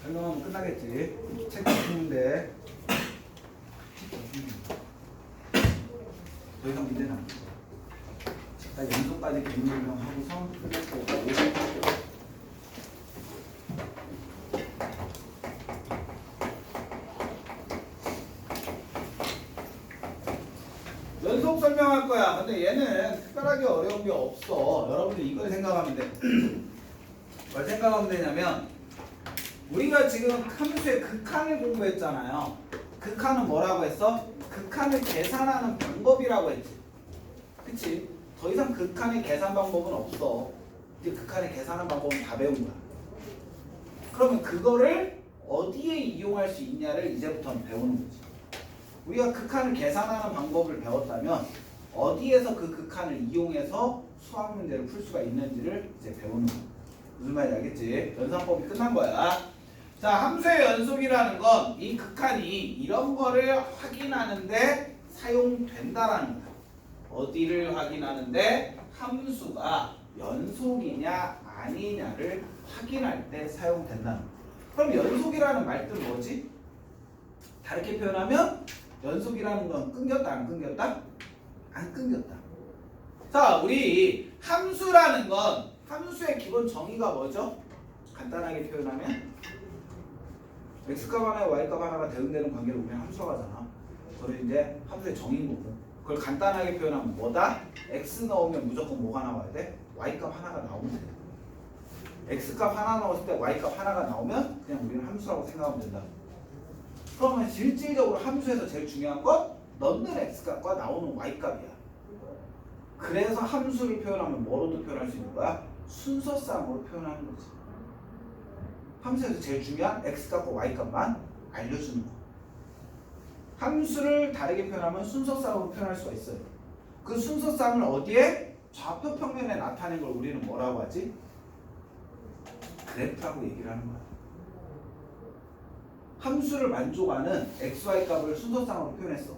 설명하면 끝나겠지. 책 푸는데 더 이상 문제는 안 돼. 딱 연속까지 개념하고서 끝낼 거고. 연속 설명할 거야. 근데 얘는 특별하게 어려운 게 없어. 여러분들 이걸 생각하면 돼. 뭘 생각하면 되냐면 우리가 지금 함수의 극한을 공부했잖아요. 극한은 뭐라고 했어? 극한을 계산하는 방법이라고 했지. 그치? 더 이상 극한의 계산 방법은 없어. 이제 극한의 계산하는 방법은 다 배운 거야. 그러면 그거를 어디에 이용할 수 있냐를 이제부터는 배우는 거지. 우리가 극한을 계산하는 방법을 배웠다면 어디에서 그 극한을 이용해서 수학 문제를 풀 수가 있는지를 이제 배우는 거야. 무슨 말인지 알겠지? 연산법이 끝난 거야. 자, 함수의 연속이라는 건 이 극한이 이런 거를 확인하는데 사용된다라는 거야. 어디를 확인하는데 함수가 연속이냐 아니냐를 확인할 때 사용된다는 거야. 그럼 연속이라는 말뜻은 뭐지? 다르게 표현하면 연속이라는 건 끊겼다 안 끊겼다? 안 끊겼다. 자, 우리 함수라는 건 함수의 기본 정의가 뭐죠? 간단하게 표현하면 x값 하나에 y값 하나가 대응되는 관계를 우리는 함수라고 하잖아. 그걸 이제 함수의 정의인 거고, 그걸 간단하게 표현하면 뭐다? x 넣으면 무조건 뭐가 나와야 돼? y값 하나가 나오면 돼. x값 하나 넣었을 때 y값 하나가 나오면 그냥 우리는 함수라고 생각하면 된다. 그러면 실질적으로 함수에서 제일 중요한 건 넣는 x값과 나오는 y값이야. 그래서 함수를 표현하면 뭐로도 표현할 수 있는 거야? 순서쌍으로 표현하는 거지. 함수에서 제일 중요한 x값과 y값만 알려주는 거. 함수를 다르게 표현하면 순서쌍으로 표현할 수가 있어요. 그 순서쌍을 어디에? 좌표 평면에 나타낸 걸 우리는 뭐라고 하지? 그래프라고 얘기를 하는 거야. 함수를 만족하는 x, y 값을 순서쌍으로 표현했어.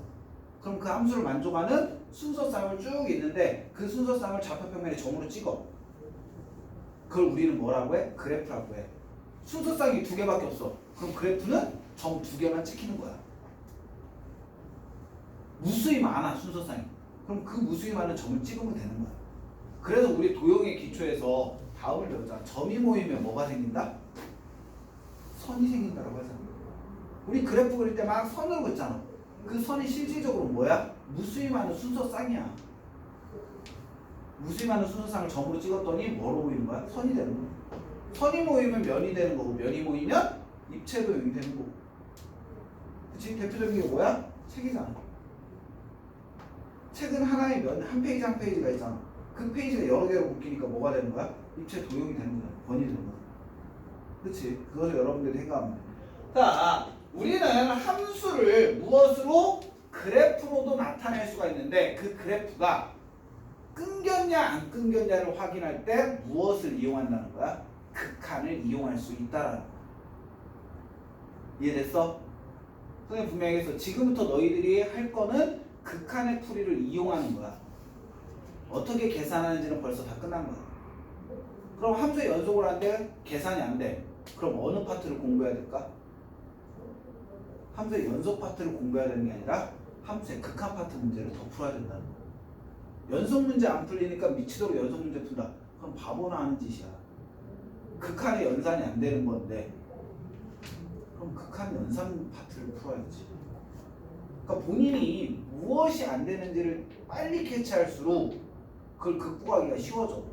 그럼 그 함수를 만족하는 순서쌍을 쭉 있는데 그 순서쌍을 좌표평면에 점으로 찍어. 그걸 우리는 뭐라고 해? 그래프라고 해. 순서쌍이 두 개밖에 없어. 그럼 그래프는 점 두 개만 찍히는 거야. 무수히 많아, 순서쌍이. 그럼 그 무수히 많은 점을 찍으면 되는 거야. 그래서 우리 도형의 기초에서 다음을 배우자. 점이 모이면 뭐가 생긴다? 선이 생긴다라고 하잖아. 우리 그래프 그릴 때 막 선을 그렸잖아. 그 선이 실질적으로 뭐야? 무수히 많은 순서쌍이야. 무수히 많은 순서쌍을 점으로 찍었더니 뭐로 보이는 거야? 선이 되는 거야. 선이 모이면 면이 되는 거고, 면이 모이면 입체도형이 되는 거고. 그치? 대표적인 게 뭐야? 책이잖아. 책은 하나의 면, 한 페이지 한 페이지가 있잖아. 그 페이지가 여러 개로 묶이니까 뭐가 되는 거야? 입체도형이 되는 거야. 번이 되는 거야. 그치? 그것을 여러분들이 생각하면 돼. 자, 우리는 함수를 무엇으로? 그래프로도 나타낼 수가 있는데 그 그래프가 끊겼냐 안 끊겼냐를 확인할 때 무엇을 이용한다는 거야? 극한을 이용할 수 있다라는 거야. 이해됐어? 선생님 분명히 했어. 지금부터 너희들이 할 거는 극한의 풀이를 이용하는 거야. 어떻게 계산하는지는 벌써 다 끝난 거야. 그럼 함수의 연속을 하는데 계산이 안 돼. 그럼 어느 파트를 공부해야 될까? 함수의 연속 파트를 공부해야 되는 게 아니라 함수의 극한 파트 문제를 더 풀어야 된다는 거야. 연속 문제 안 풀리니까 미치도록 연속 문제 푼다. 그럼 바보나 하는 짓이야. 극한의 연산이 안 되는 건데 그럼 극한 연산 파트를 풀어야지. 그러니까 본인이 무엇이 안 되는지를 빨리 캐치할수록 그걸 극복하기가 쉬워져.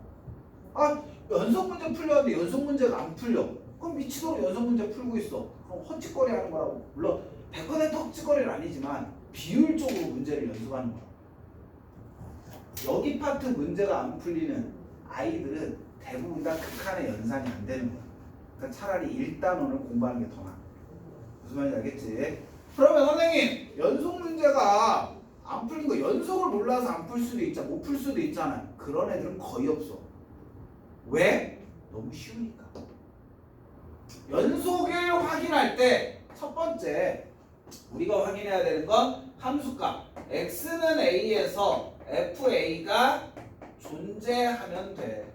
아, 연속 문제 풀렸는데 연속 문제가 안 풀려. 그럼 미치도록 연속 문제 풀고 있어. 그럼 헛짓거리 하는 거라고. 물론 100% 헛짓거리는 아니지만 비율적으로 문제를 연습하는 거야. 여기 파트 문제가 안 풀리는 아이들은 대부분 다 극한의 연산이 안 되는 거야. 그러니까 차라리 1단원을 공부하는 게 더 나아. 무슨 말인지 알겠지? 그러면 선생님, 연속 문제가 안 풀린 거 연속을 몰라서 안 풀 수도 있잖아. 못 풀 수도 있잖아. 그런 애들은 거의 없어. 왜? 너무 쉬우니까. 연속을 확인할 때 첫 번째 우리가 확인해야 되는 건 함수값 x는 a에서 fa가 존재하면 돼.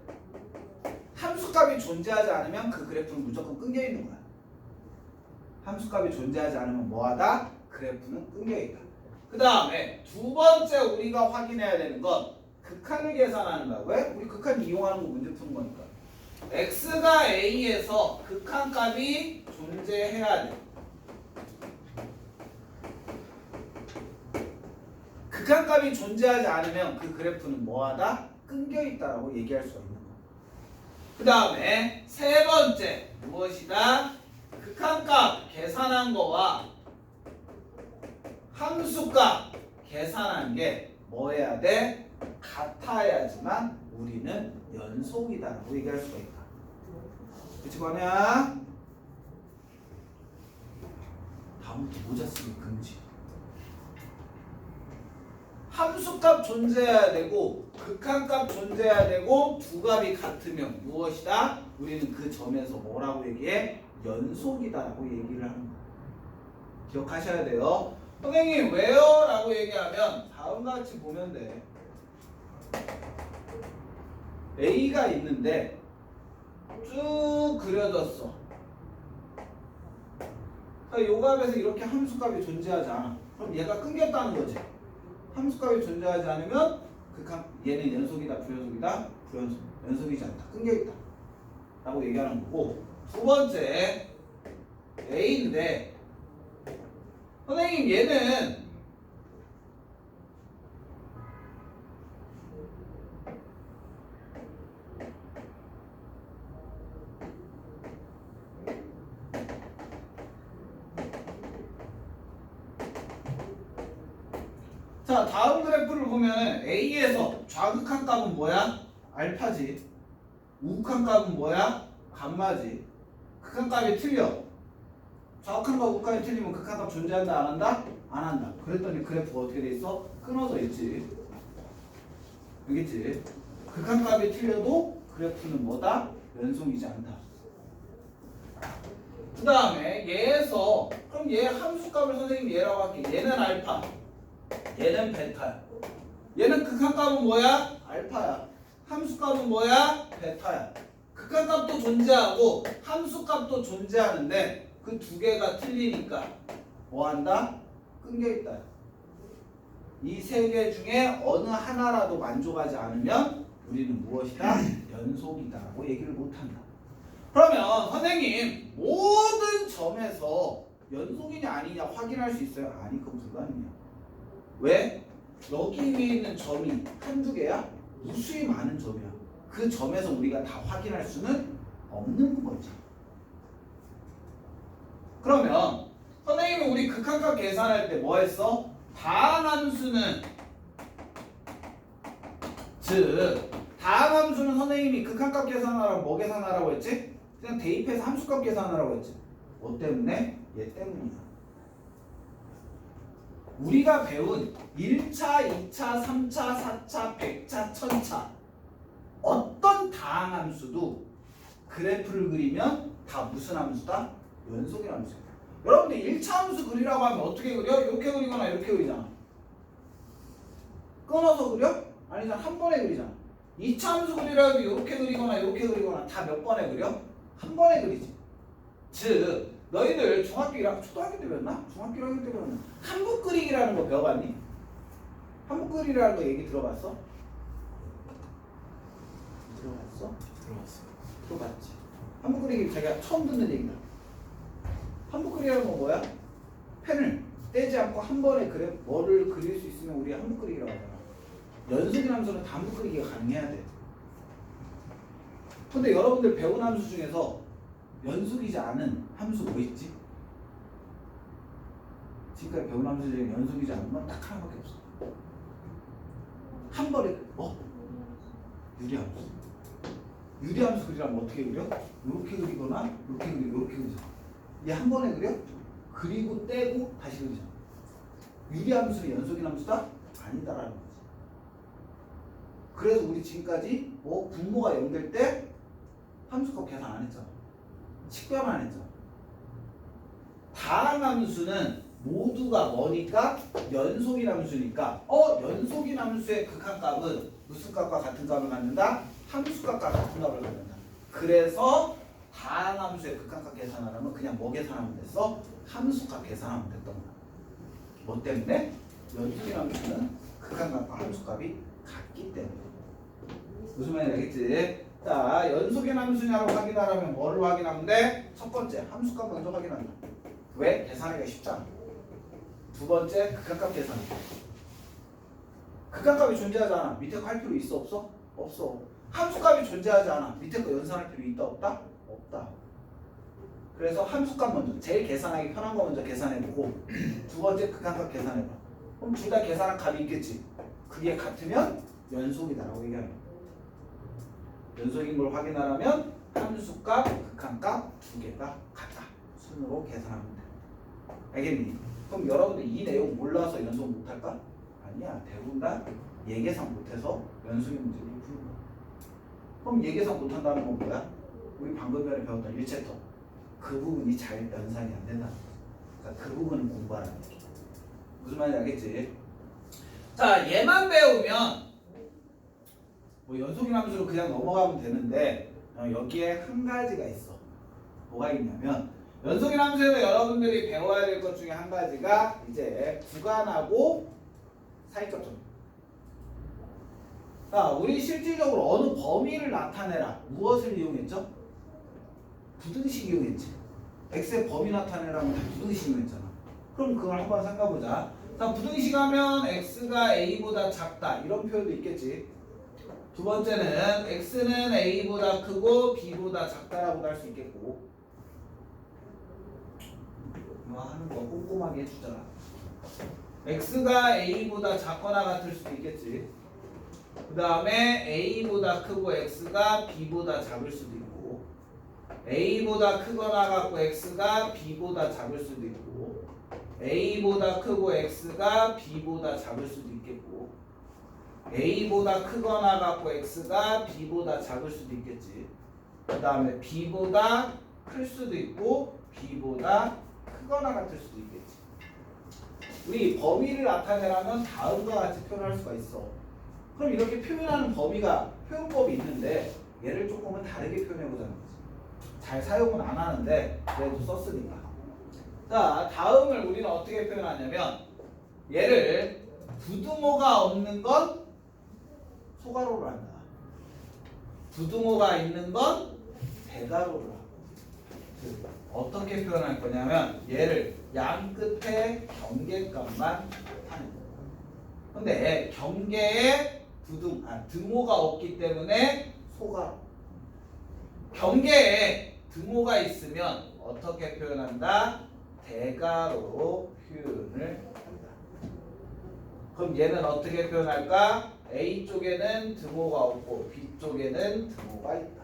함수값이 존재하지 않으면 그 그래프는 무조건 끊겨 있는 거야. 함수값이 존재하지 않으면 뭐하다? 그래프는 끊겨있다. 그 다음에 두 번째 우리가 확인해야 되는 건 극한을 계산하는 거야. 왜? 우리 극한 이용하는 거 문제 푸는 거니까. x가 a에서 극한값이 존재해야 돼. 극한값이 존재하지 않으면 그 그래프는 뭐하다? 끊겨있다라고 얘기할 수가 있는 거야. 그 다음에 세 번째 무엇이다? 극한값 계산한 거와 함수값 계산한 게 뭐 해야 돼? 같아야지만 우리는 연속이다라고 얘기할 수가 있다. 그치 뭐냐? 다음부터 모자 쓰기 금지. 함수값 존재해야 되고 극한값 존재해야 되고 두 값이 같으면 무엇이다? 우리는 그 점에서 뭐라고 얘기해? 연속이다라고 얘기를 하는 거야. 기억하셔야 돼요. 선생님 왜요? 라고 얘기하면 다음과 같이 보면 돼. A가 있는데 쭉 그려졌어. 요 값에서 이렇게 함수값이 존재하지 않아. 그럼 얘가 끊겼다는 거지. 함수값이 존재하지 않으면 얘는 연속이다, 불연속이다, 불연속, 연속이지 않다, 끊겨있다 라고 얘기하는 거고, 두 번째 A인데 선생님 얘는 자 다음 그래프를 보면 A에서 좌극한 값은 뭐야? 알파지. 우극한 값은 뭐야? 감마지. 극한값이 틀려. 좌극한과 우극한이 틀리면 극한값 존재한다 안 한다? 안 한다. 그랬더니 그래프가 어떻게 돼 있어? 끊어져 있지. 알겠지? 극한값이 틀려도 그래프는 뭐다? 연속이지 않다. 그 다음에 얘에서 그럼 얘 함수값을 선생님이 얘라고 할게. 얘는 알파, 얘는 베타야. 얘는 극한값은 뭐야? 알파야. 함수값은 뭐야? 베타야. 극한값도 존재하고 함수값도 존재하는데 그 두 개가 틀리니까 뭐한다? 끊겨있다. 이 세 개 중에 어느 하나라도 만족하지 않으면 우리는 무엇이다? 연속이다라고 얘기를 못한다. 그러면 선생님 모든 점에서 연속이냐 아니냐 확인할 수 있어요? 아니 그건 불가능해요. 왜? 여기 위에 있는 점이 한두 개야? 무수히 많은 점이야. 그 점에서 우리가 다 확인할 수는 없는 거지. 그러면 선생님은 우리 극한값 계산할 때 뭐 했어? 다항함수는 즉 다항함수는 선생님이 극한값 계산하라고 뭐 계산하라고 했지? 그냥 대입해서 함수값 계산하라고 했지. 뭐 때문에? 얘 때문이야. 우리가 배운 1차, 2차, 3차, 4차, 100차, 1000차 어떤 다항함수도 그래프를 그리면 다 무슨 함수다? 연속의 함수야. 여러분들 1차 함수 그리라고 하면 어떻게 그려? 이렇게 그리거나 이렇게 그리잖아. 끊어서 그려? 아니잖아. 한 번에 그리잖아. 2차 함수 그리라고 해도 이렇게 그리거나 이렇게 그리거나 다 몇 번에 그려? 한 번에 그리지. 즉 너희들 중학교 1학년, 초등학교 때 배웠나? 중학교 1학년 때 배웠나? 한북 그리기라는 거 배워봤니? 한북 그리기라는 거 얘기 들어봤어? 들어봤어? 들어봤지. 한북 그리기 자기가 처음 듣는 얘기다. 한북 그리기라는 건 뭐야? 펜을 떼지 않고 한 번에 그래 뭐를 그릴 수 있으면 우리 한북 그리기라고 하잖아. 연속인 함수는 다 한북 그리기가 가능해야 돼. 근데 여러분들 배운 함수 중에서 연속이지 않은 함수 뭐 있지? 지금까지 배운 함수 중에 연속이지 않은 건 딱 하나밖에 없어. 한 번에 유리함수. 유리함수 그리려면 어떻게 그려? 이렇게 그리거나 이렇게 그리고 이렇게 그리잖아. 얘 한 번에 그려? 그리고 떼고 다시 그리잖아. 유리함수는 연속인 함수다? 아니다라는 거지. 그래서 우리 지금까지 분모가 0될 때 함수값 계산 안 했잖아. 식별만 안 했잖아. 다항함수는 모두가 뭐니까? 연속인 함수니까 연속인 함수의 극한값은 무슨 값과 같은 값을 갖는다? 함수값과 같은 값을 갖는다. 그래서 다항함수의 극한값 계산하려면 그냥 뭐 계산하면 됐어? 함수값 계산하면 됐던 거야. 뭐 때문에? 연속인 함수는 극한값과 함수값이 같기 때문에. 무슨 말인지 알겠지? 자, 연속인 함수냐로 확인하려면 뭐를 확인하면 돼? 첫 번째, 함수값 먼저 확인한다. 왜? 계산하기가 쉽잖아. 두 번째, 극한값 계산한다. 극한값이 존재하지 않아. 밑에 거 할 필요 있어 없어? 없어. 함수값이 존재하지 않아. 밑에 거 연산할 필요 있다 없다? 없다. 그래서 함수값 먼저 제일 계산하기 편한 거 먼저 계산해보고 두 번째 극한값 계산해봐. 그럼 둘 다 계산한 값이 있겠지. 그게 같으면 연속이다라고 얘기하는 거야. 연속인 걸 확인하려면 함수값, 극한값 두 개가 같다. 순으로 계산하면 돼. 알겠니? 그럼 여러분들 이 내용 몰라서 연속 못할까? 아니야. 대부분 다 예계산 못해서 연속인 문제를 푸는 거야. 그럼 예계산 못한다는 건 뭐야? 우리 방금 전에 배웠던 일체터 그 부분이 잘 연산이 안 된다. 그러니까 그 부분을 공부하라는 얘기. 무슨 말인지 알겠지? 자, 얘만 배우면 뭐 연속인 함수로 그냥 넘어가면 되는데 여기에 한 가지가 있어. 뭐가 있냐면 연속인 함수에서 여러분들이 배워야 될 것 중에 한 가지가 이제 구간하고 사이점. 자, 우리 실질적으로 어느 범위를 나타내라. 무엇을 이용했죠? 부등식 이용했지. x의 범위 나타내라면 다 부등식 이용했잖아. 그럼 그걸 한번 생각해보자. 자, 부등식 하면 x가 a보다 작다 이런 표현도 있겠지. 두 번째는 x는 a보다 크고 b보다 작다라고도 할 수 있겠고. 이거 하는 거 꼼꼼하게 해주자. x가 a보다 작거나 같을 수도 있겠지. 그 다음에 a보다 크고 x가 b보다 작을 수도 있고, a보다 크거나 같고 x가 b보다 작을 수도 있고, a보다 크고 x가 b보다 작을 수도 있겠고, a보다 크거나 같고 x가 b보다 작을 수도 있겠지. 그 다음에 b보다 클 수도 있고 b보다 크거나 같을 수도 있겠지. 우리 범위를 나타내려면 다음과 같이 표현할 수가 있어. 그럼 이렇게 표현하는 범위가 표현법이 있는데 얘를 조금은 다르게 표현해보자는 거지. 잘 사용은 안 하는데 그래도 썼으니까. 자, 다음을 우리는 어떻게 표현하냐면 얘를 부등호가 없는 건 소가로를 한다. 부등호가 있는 건 대가로를 한다. 어떻게 표현할 거냐면 얘를 양 끝에 경계값만 하는 거야. 근데 경계에 등호가 없기 때문에 소가로. 경계에 등호가 있으면 어떻게 표현한다? 대가로로 표현을 한다. 그럼 얘는 어떻게 표현할까? A 쪽에는 등호가 없고 B 쪽에는 등호가 있다.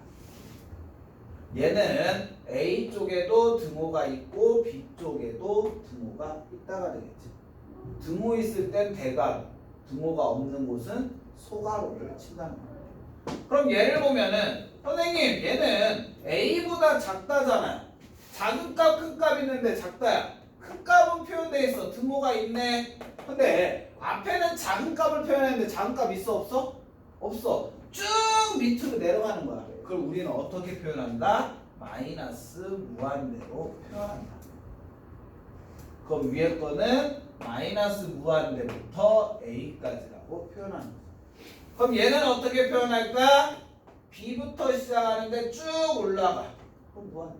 얘는 A 쪽에도 등호가 있고 B 쪽에도 등호가 있다가 되겠지. 등호 있을 땐 대가로, 등호가 없는 곳은 소가로를 친다는 거예요. 그럼 얘를 보면은 선생님 얘는 A보다 작다잖아요. 작은 값, 큰 값 있는데 작다야. 큰 값은 표현돼 있어. 등호가 있네. 근데 앞에는 작은 값을 표현했는데 작은 값 있어 없어? 없어. 쭉 밑으로 내려가는 거야. 그걸 우리는 어떻게 표현한다? 마이너스 무한대로 표현한다. 그럼 위에 거는 마이너스 무한대부터 a까지라고 표현하는 거야. 그럼 얘는 어떻게 표현할까? b부터 시작하는데 쭉 올라가. 그럼 무한대.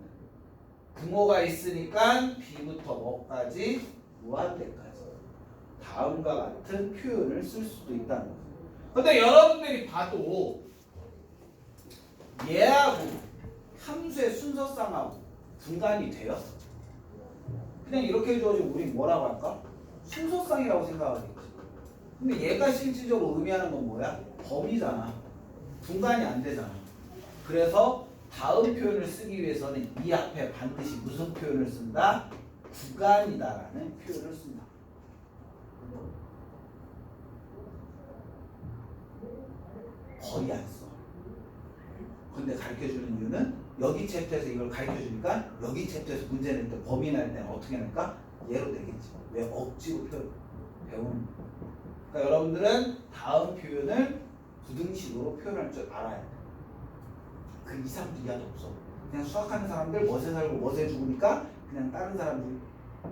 등호가 있으니까 b부터 뭐까지? 무한대까지. 다음과 같은 표현을 쓸 수도 있다는 거예요. 근데 여러분들이 봐도 얘하고 함수의 순서쌍하고 분간이 돼요? 그냥 이렇게 주어지면 우린 뭐라고 할까? 순서쌍이라고 생각하겠지. 근데 얘가 실질적으로 의미하는 건 뭐야? 범위잖아. 분간이 안 되잖아. 그래서 다음 표현을 쓰기 위해서는 이 앞에 반드시 무슨 표현을 쓴다? 구간이다라는 표현을 쓴다. 거의 안 써. 근데 가르쳐주는 이유는 여기 챕터에서 이걸 가르쳐주니까 여기 챕터에서 문제 낼 때 범위 낼 때는 어떻게 낼까? 얘로 되겠지. 왜? 억지로 배우는 거야. 그러니까 여러분들은 다음 표현을 부등식으로 표현할 줄 알아야 돼. 그 이상 이하도 없어. 그냥 수학하는 사람들 멋에 살고 멋에 죽으니까 그냥 다른 사람들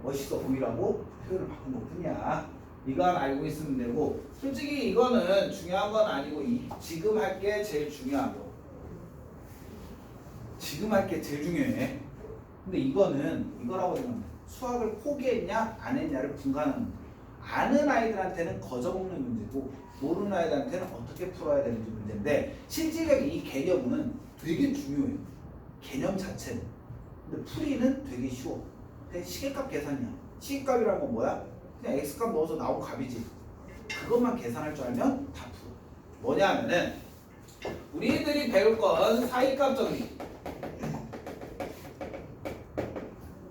멋있어 보이라고 표현을 바꾼 것 뿐이야. 이건 알고 있으면 되고, 솔직히 이거는 중요한 건 아니고 지금 할 게 제일 중요한 거. 지금 할 게 제일 중요해. 근데 이거는 이거라고 생각해. 수학을 포기했냐 안 했냐를 분간하는 문제. 아는 아이들한테는 거저먹는 문제고 모르는 아이들한테는 어떻게 풀어야 되는지 문제인데, 실질적인 이 개념은 되게 중요해요. 개념 자체는. 근데 풀이는 되게 쉬워. 그냥 시계값 계산이야. 시계값이라는 건 뭐야? 그냥 x값 넣어서 나온 값이지. 그것만 계산할 줄 알면 다 풀어. 뭐냐면은 우리들이 배울 건 사이값 정리.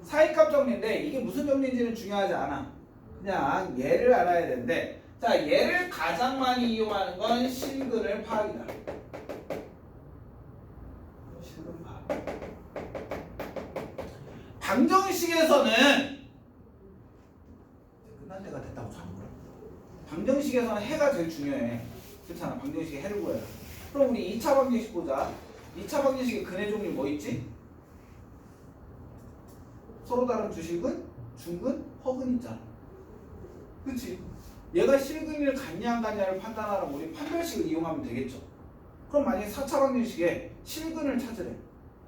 사이값 정리인데 이게 무슨 정리인지는 중요하지 않아. 그냥 얘를 알아야 되는데, 자, 얘를 가장 많이 이용하는 건 실근을 파악이다. 실근 파악. 방정식에서는 끝난 데가 됐다고 자는 거야. 방정식에서는 해가 제일 중요해. 그렇잖아. 방정식에 해를 구해라. 그럼 우리 2차 방정식 보자. 2차 방정식의 근해 종류 뭐 있지? 서로 다른 주식은 중근, 허근 있잖아. 그치? 얘가 실근을 갖냐 안 갖냐를 판단하려면 우리 판별식을 이용하면 되겠죠. 그럼 만약에 4차 방정식에 실근을 찾으래.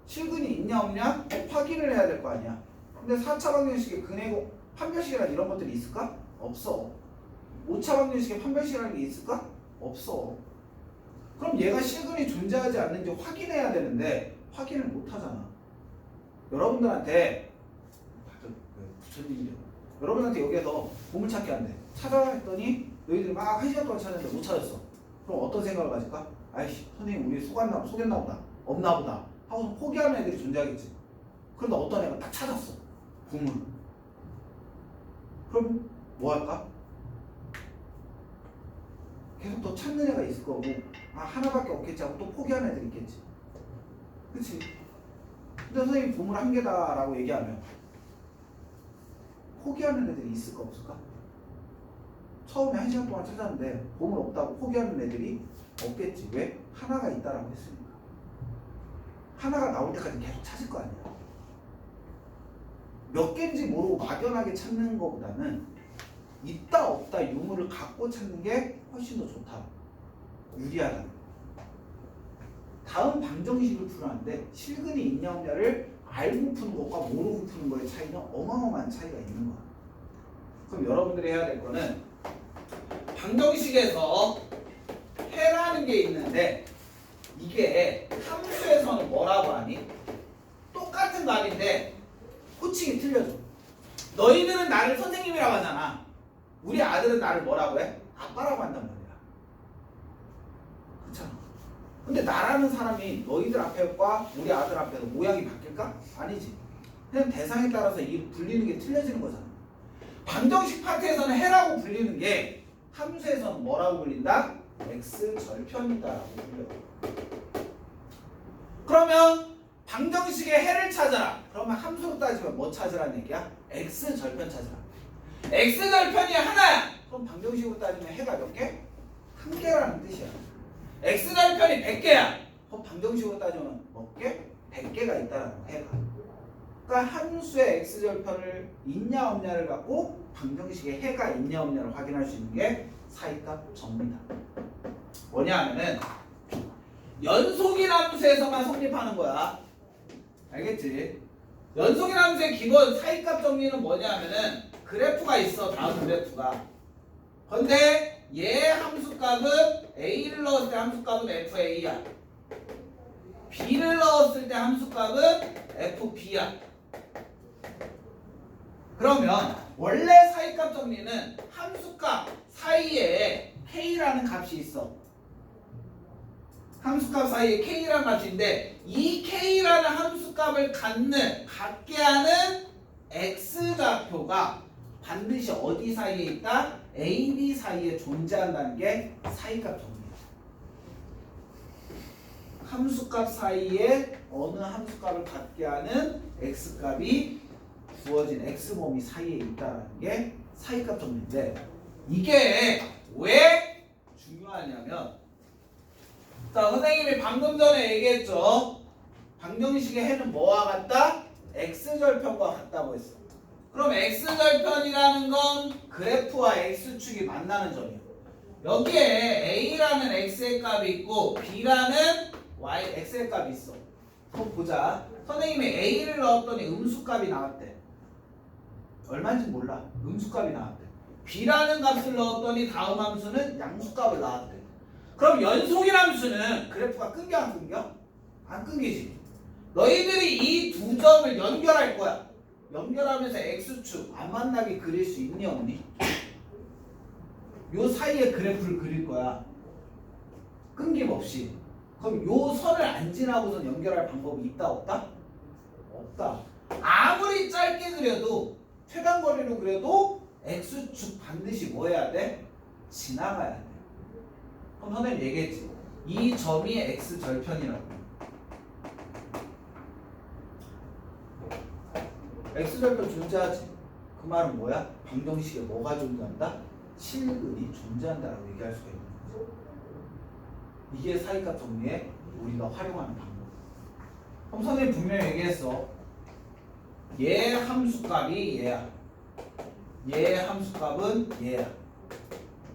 실근이 있냐 없냐 확인을 해야 될 거 아니야. 근데 4차 방정식에 근해고 판별식이란 이런 것들이 있을까? 없어. 5차 방정식에 판별식이라는 게 있을까? 없어. 그럼 얘가 실근이 존재하지 않는지 확인해야 되는데 확인을 못 하잖아. 여러분들한테 부처님이요. 여러분한테 여기에서 보물찾기 한대. 찾아 했더니 너희들이 막 1시간 동안 찾았는데 못 찾았어. 그럼 어떤 생각을 가질까? 아이씨, 선생님 우리 속았나 보다. 없나 보다. 하고 포기하는 애들이 존재하겠지. 그런데 어떤 애가 딱 찾았어. 보물. 그럼 뭐 할까? 계속 더 찾는 애가 있을 거고, 아 하나밖에 없겠지 하고 또 포기하는 애들이 있겠지. 그치? 근데 선생님 보물 한 개다라고 얘기하면 포기하는 애들이 있을까 없을까? 처음에 1시간 동안 찾았는데 보물 없다고 포기하는 애들이 없겠지. 왜? 하나가 있다라고 했으니까. 하나가 나올 때까지 계속 찾을 거 아니야. 몇 개인지 모르고 막연하게 찾는 것보다는 있다 없다 유무를 갖고 찾는 게 훨씬 더 좋다. 유리하다. 다음 방정식을 풀어하는데 실근이 있냐 없냐를 알고 푸는 것과 모르고 푸는 거의 차이는 어마어마한 차이가 있는 거야. 그럼 여러분들이 해야 될 거는 방정식에서 해라는 게 있는데 이게 함수에서는 뭐라고 하니? 똑같은 말인데 호칭이 틀려져. 너희들은 나를 선생님이라고 하잖아. 우리 아들은 나를 뭐라고 해? 아빠라고 한단 말이야. 그렇잖아. 근데 나라는 사람이 너희들 앞에과 우리 아들 앞에서 모양이 바뀔까? 아니지. 그냥 대상에 따라서 이 불리는 게 틀려지는 거잖아. 방정식 파트에서는 해라고 불리는 게 함수에서는 뭐라고 불린다? x절편이다라고 불려. 그러면 방정식의 해를 찾아라. 그러면 함수로 따지면 뭐 찾으라는 얘기야? x절편 찾으라. x절편이 하나야. 그럼 방정식으로 따지면 해가 몇 개? 한 개라는 뜻이야. x절편이 100개야. 그럼 방정식으로 따지면 몇 개? 100개가 있다라는 거야. 해가. 그러니까 함수의 x절편을 있냐 없냐를 갖고 방정식의 해가 있냐 없냐를 확인할 수 있는 게 사이값 정리다. 뭐냐 하면은 연속인 함수에서만 성립하는 거야. 알겠지? 연속인 함수의 기본 사이값 정리는 뭐냐 하면은 그래프가 있어. 다음 그래프가. 근데 얘 함수값은 A를 넣었을 때 함수값은 FA야. B를 넣었을 때 함수값은 FB야. 그러면 원래 사이값 정리는 함수값 사이에 K라는 값이 있어. 함수값 사이에 K라는 값인데 이 K라는 함수값을 갖게 하는 X좌표가 반드시 어디 사이에 있다? A, B 사이에 존재한다는 게 사이값 정리야. 함수값 사이에 어느 함수값을 갖게 하는 X값이 주어진 X범위 사이에 있다는 게 사이값 정리인데, 이게 왜 중요하냐면, 자 선생님이 방금 전에 얘기했죠. 방정식의 해는 뭐와 같다? x절편과 같다고 했어. 그럼 x절편이라는 건 그래프와 x축이 만나는 점이야. 여기에 a라는 x의 값이 있고 b라는 x의 값이 있어. 그럼 보자. 선생님이 a를 넣었더니 음수값이 나왔대. 얼마인지 몰라. 음수값이 나왔대. b라는 값을 넣었더니 다음 함수는 양수값을 나왔대. 그럼 연속일 함수는 그래프가 끊겨 안 끊겨? 안 끊기지. 너희들이 이 두 점을 연결할 거야. 연결하면서 x축 안 만나게 그릴 수 있니 없니? 요 사이에 그래프를 그릴 거야. 끊김없이. 그럼 요 선을 안 지나고선 연결할 방법이 있다 없다? 없다. 아무리 짧게 그려도 최단거리로 그려도 x축 반드시 뭐 해야 돼? 지나가야 돼. 그럼 선생님 얘기했지. 이 점이 x절편이라고. x절편 존재하지. 그 말은 뭐야? 방정식에 뭐가 존재한다? 실근이 존재한다라고 얘기할 수가 있는 거지. 이게 사이값 정리에 우리가 활용하는 방법. 그럼 선생님 분명히 얘기했어. 얘 함수값이 얘야. 얘 함수값은 얘야.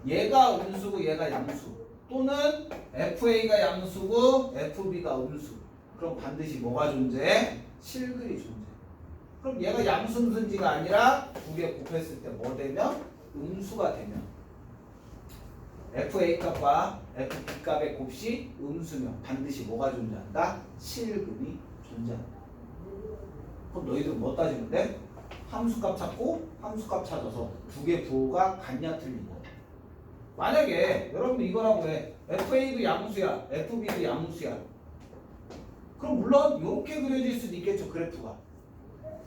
얘가 음수고 얘가 양수. 또는 FA가 양수고 FB가 음수. 그럼 반드시 뭐가 존재해? 실근이 존재해. 그럼 얘가 양수 음수인지가 아니라 두 개 곱했을 때 뭐 되면? 음수가 되면 FA 값과 FB 값의 곱이 음수면 반드시 뭐가 존재한다? 실근이 존재한다. 그럼 너희들은 뭐 따지면 돼? 함수값 찾고 함수값 찾아서 두 개 부호가 같냐 틀리냐. 만약에 여러분들 이거라고 해. FA도 양수야, FB도 양수야. 그럼 물론 이렇게 그려질 수도 있겠죠, 그래프가.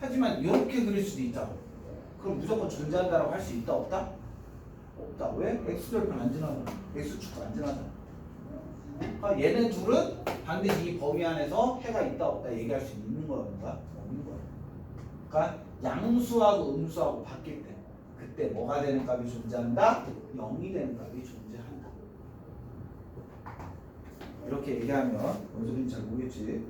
하지만 이렇게 그릴 수도 있다고. 그럼 무조건 존재한다라고 할 수 있다 없다? 없다. 왜? x절편 안 지나잖아. x축 안 지나잖아. 그러니까 얘네 둘은 반드시 이 범위 안에서 해가 있다 없다 얘기할 수 있는 거야 없는 거야? 없는 거야. 그러니까 양수하고 음수하고 바뀔 때 그때 뭐가 되는 값이 존재한다? 0이 되는 값이 존재한다. 이렇게 얘기하면 뭔 소리인지 잘 모르겠지?